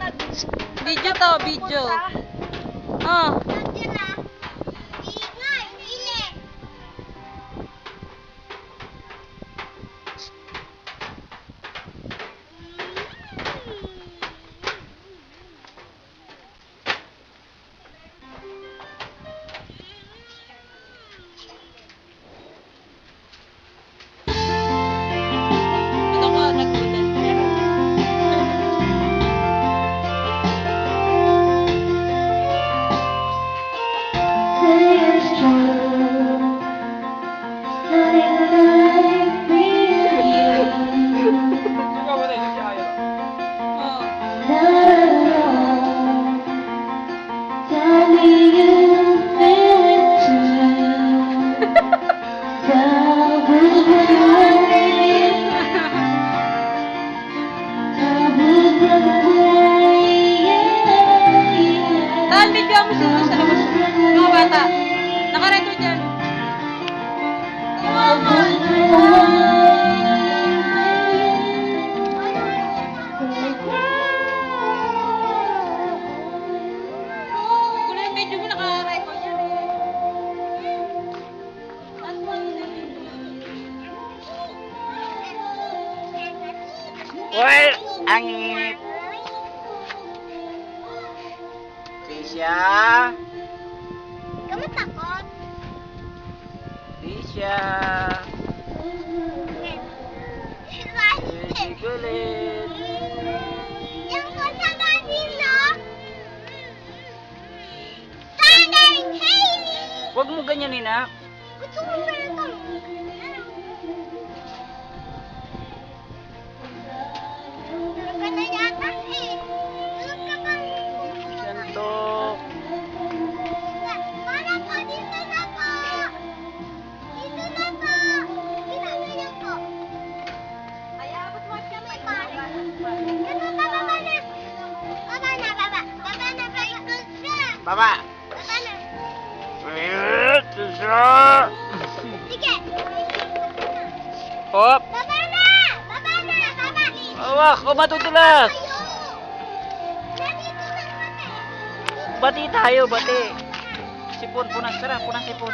Video to, video. Oh. Ano ko, nagkulit. Tahan, video mo sila sa labas. Mga bata. Nakareto dyan. Kung yung video mo nakarecord dyan Well, ang init. Tisha. Kamu takut? Tisha. Hindi kulit. Yang kota dilo. Standing Hailey. Huwag mo ganyanin, ha? Gusto mo ba ito? Tulog ka na yata eh. Tulog ka bang? Santok. Para po, dito na po. Dito na po. Ginagayan po. Ay, abot mo siya may pare. Ganun, baba na. Baba na, baba. Baba na, baba. Baba. Baba na. Tisha. Sige. Hop. Baba na. Baba na, baba. Awak, o matutulas. Tayo. Nandito lang kami. Bati tayo, bati. Sipon, punas. Tara, punas sipon.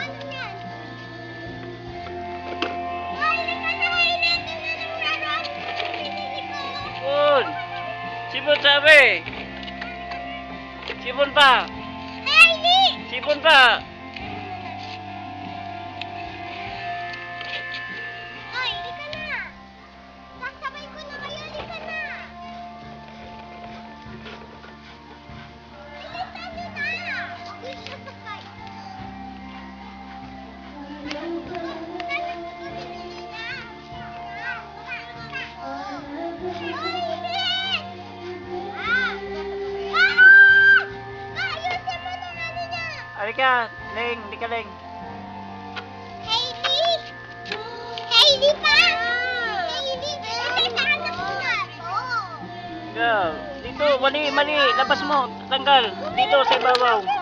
Sipon. Sipon sabi. Sipon pa. Sipon pa. Alika, Leng, di ka Leng. Hailey pa! Hailey! Kasi sa anak ko na to. Go. Dito, mali, mali. Labas mo, tanggal. Dito sa ibabaw.